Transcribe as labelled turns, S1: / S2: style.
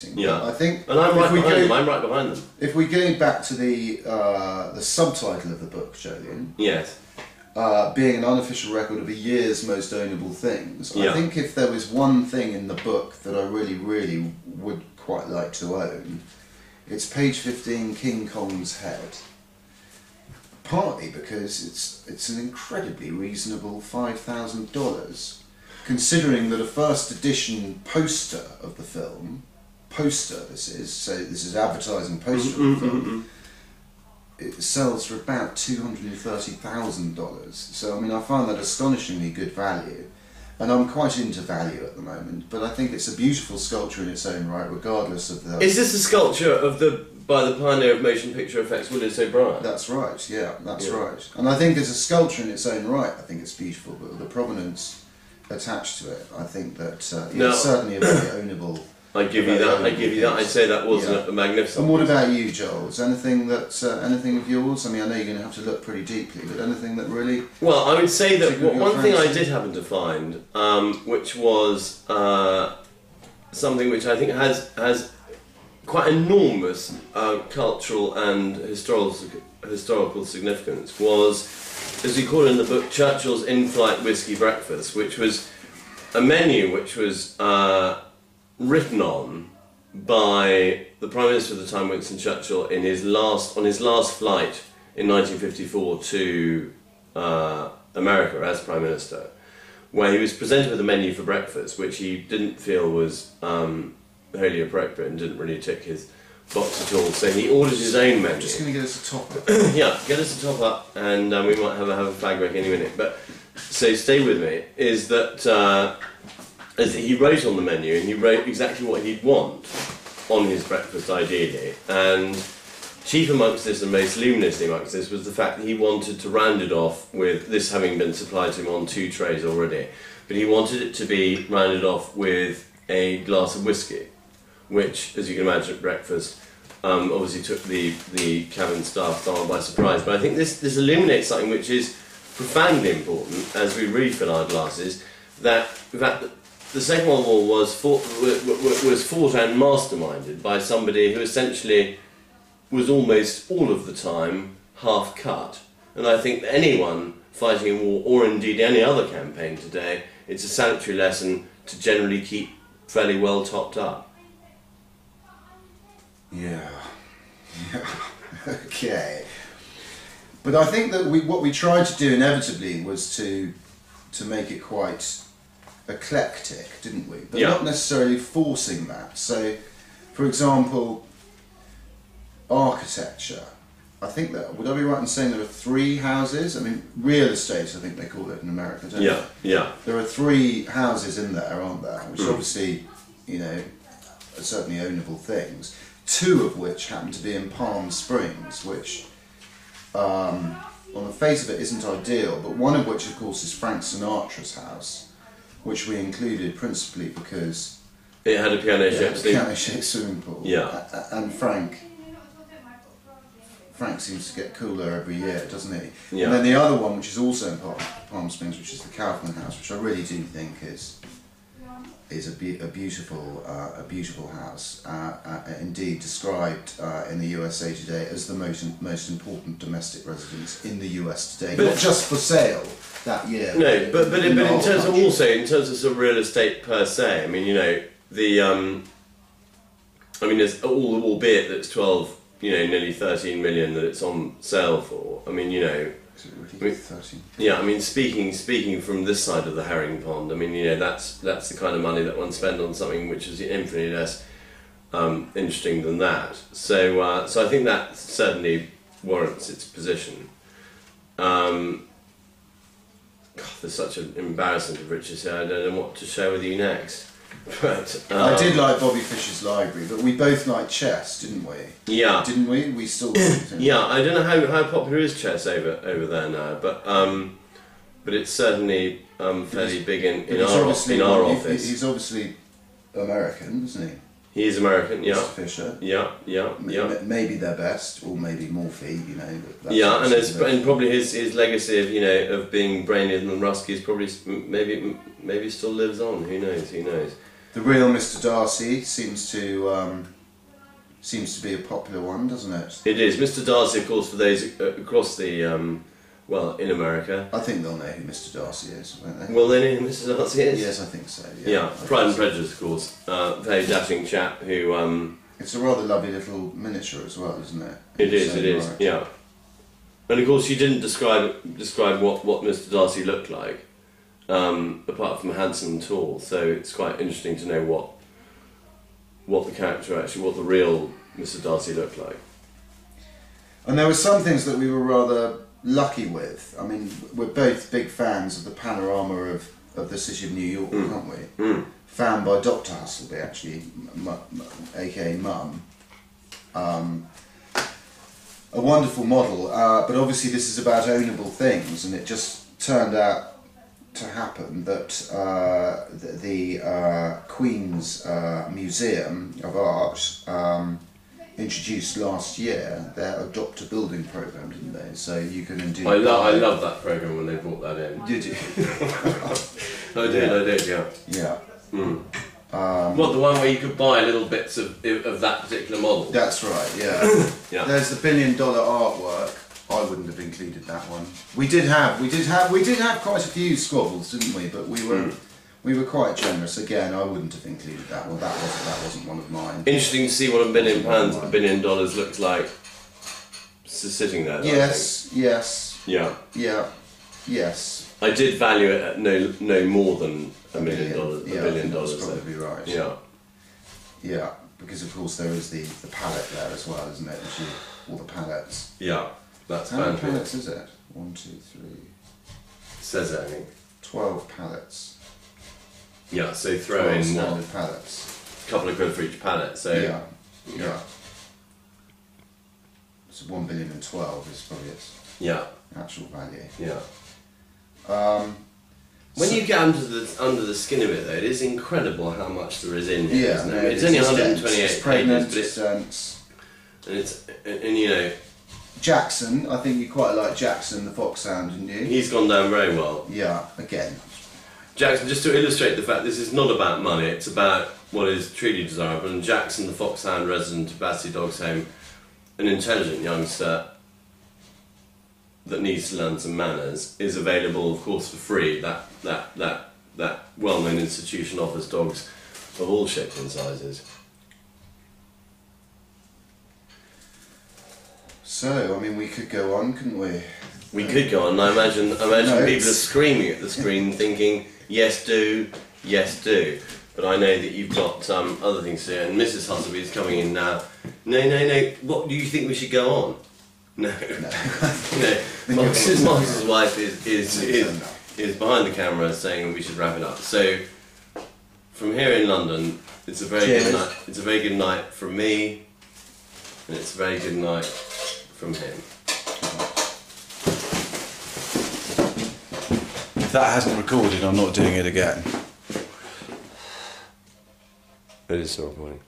S1: Yeah,
S2: I think,
S1: and I'm right behind them. I'm right behind them.
S2: If we go back to the subtitle of the book, Jolien,
S1: yes,
S2: being an unofficial record of a year's most ownable things, I think if there was one thing in the book that I really would quite like to own, it's page 15, King Kong's head. Partly because it's an incredibly reasonable $5,000, considering that a first edition poster of the film. This is advertising poster of the film. It sells for about $230,000. So I mean, I find that astonishingly good value, and I'm quite into value at the moment. But I think it's a beautiful sculpture in its own right, regardless of the.
S1: Is this a sculpture of by the pioneer of motion picture effects, Willis O'Brien?
S2: That's right. Yeah, that's right. And I think as a sculpture in its own right, I think it's beautiful. But with the provenance attached to it, I think that it's certainly a very ownable.
S1: I give you that. I'd say that was a magnificent.
S2: And what about you, Joel? Is anything anything of yours? I mean, I know you're going to have to look pretty deeply, but anything that really.
S1: Well, I would say that one thing I did happen to find, which was something which I think has quite enormous cultural and historical significance, was, as we call it in the book, Churchill's in-flight whiskey breakfast, which was a menu which was written on by the Prime Minister of the time, Winston Churchill, on his last flight in 1954 to America as Prime Minister, where he was presented with a menu for breakfast which he didn't feel was wholly appropriate and didn't really tick his box at all, so he ordered his own menu.
S2: Just going to get us a top up.
S1: Yeah, get us a top up, and we might have a fag break any minute, but so stay with me, is that he wrote on the menu, and he wrote exactly what he'd want on his breakfast, ideally. And chief amongst this, and most luminously amongst this, was the fact that he wanted to round it off with this having been supplied to him on 2 trays already. But he wanted it to be rounded off with a glass of whiskey, which, as you can imagine, at breakfast, obviously took the cabin staff somewhat by surprise. But I think this illuminates something which is profoundly important as we refill our glasses. That, in fact, the Second World War was fought and masterminded by somebody who essentially was almost all of the time half cut. And I think that anyone fighting a war, or indeed any other campaign today, it's a salutary lesson to generally keep fairly well topped up.
S2: Yeah. Okay. But I think that what we tried to do inevitably was to make it quite eclectic, didn't we? But not necessarily forcing that. So, for example, architecture. I think that, would I be right in saying there are 3 houses? I mean, real estate, I think they call it in America, don't they?
S1: Yeah.
S2: There are 3 houses in there, aren't there? Which obviously, you know, are certainly ownable things. 2 of which happen to be in Palm Springs, which, on the face of it, isn't ideal. But one of which, of course, is Frank Sinatra's house, which we included principally because
S1: it had a piano-shaped
S2: swimming pool.
S1: Yeah.
S2: And Frank seems to get cooler every year, doesn't he?
S1: Yeah.
S2: And then the other one, which is also in Palm Springs, which is the Kaufman House, which I really do think is a beautiful house. Indeed, described in the USA Today as the most important domestic residence in the US today, but not just for sale that year.
S1: No, but in terms of sort of real estate per se, I mean, you know, there's albeit that it's 12, nearly 13 million that it's on sale for. I mean,
S2: 13.
S1: Yeah, I mean, speaking from this side of the herring pond, I mean, that's the kind of money that one spends on something which is infinitely less interesting than that. So I think that certainly warrants its position. God, there's such an embarrassment of riches here. I don't know what to share with you next. But
S2: I did like Bobby Fischer's library, but we both liked chess, didn't we?
S1: Yeah.
S2: Didn't we? We still do.
S1: Yeah, I don't know how popular is chess over there now, but it's certainly fairly big in our office.
S2: He's obviously American, isn't he?
S1: He is American, yeah.
S2: Mr. Fischer.
S1: Yeah.
S2: Maybe their best, or maybe Morphy,
S1: Yeah, and probably his legacy of being brainier than Rusky is probably maybe still lives on. Who knows?
S2: The real Mr. Darcy seems to be a popular one, doesn't it?
S1: It is. Mr. Darcy, of course, for those across the, well, in America.
S2: I think they'll know who Mr. Darcy is, won't they?
S1: Will they know who Mr. Darcy is?
S2: Yes, I think so.
S1: Yeah, Pride and Prejudice, of course. Very dashing chap who...
S2: It's a rather lovely little miniature as well, isn't it?
S1: It is,
S2: Right.
S1: yeah. And of course, you didn't describe what Mr. Darcy looked like, apart from handsome and tall. So it's quite interesting to know what the character actually, what the real Mr. Darcy looked like.
S2: And there were some things that we were rather lucky with. I mean, we're both big fans of the panorama of the city of New York, aren't we?
S1: Mm.
S2: Found by Dr. Hustleby, actually, aka Mum. A wonderful model, but obviously this is about ownable things, and it just turned out to happen that the Queen's Museum of Art introduced last year their Adopt a Building programme, didn't they? So you can indeed...
S1: I love that programme when they brought that in.
S2: Did you?
S1: I did, yeah.
S2: Yeah.
S1: Mm. What, the one where you could buy little bits of that particular model?
S2: That's right, yeah.
S1: Yeah.
S2: There's the $1 billion artwork. I wouldn't have included that one. We did have quite a few squabbles, didn't we? But we were quite generous. Again, I wouldn't have included that one. That wasn't one of mine.
S1: Interesting to see what £1 billion, $1 billion looks like sitting there.
S2: Yes.
S1: Yeah.
S2: Yeah. Yes.
S1: I did value it at no more than $1 million.
S2: Yeah,
S1: $1 billion.
S2: that's probably right.
S1: Yeah.
S2: Yeah, because of course there is the palette there as well, isn't it? All the palettes.
S1: Yeah. That's
S2: How many
S1: fantastic.
S2: palettes is it? 1, 2, 3.
S1: Says it, I think.
S2: 12 palettes.
S1: Yeah, so throw
S2: 12
S1: in
S2: standard palettes.
S1: a couple of quid for each palette. So
S2: Yeah. So 1 billion and 12 is probably its actual value.
S1: Yeah.
S2: So
S1: When you get under the skin of it, though, it is incredible how much there is in here, isn't it?
S2: No,
S1: It's only 128
S2: it's pregnant,
S1: pages, but and you know,
S2: Jackson, I think you quite like Jackson the Foxhound, didn't you?
S1: he's gone down very well.
S2: Yeah, again.
S1: Jackson, just to illustrate the fact this is not about money, it's about what is truly desirable. And Jackson, the Foxhound resident of Battersea Dogs Home, an intelligent youngster that needs to learn some manners, is available, of course, for free. That well-known institution offers dogs of all shapes and sizes.
S2: So, I mean, we could go on, couldn't we?
S1: We could go on. I imagine people are screaming at the screen, thinking, "Yes, do, yes, do." But I know that you've got other things to do, and Mrs. Hustleby is coming in now. No. What do you think we should go on? No. Marcus's wife is behind the camera saying we should wrap it up. So, from here in London, it's a very good night. It's a very good night from me, and it's a very good night from him.
S2: If that hasn't recorded, I'm not doing it again.
S1: It is still recording.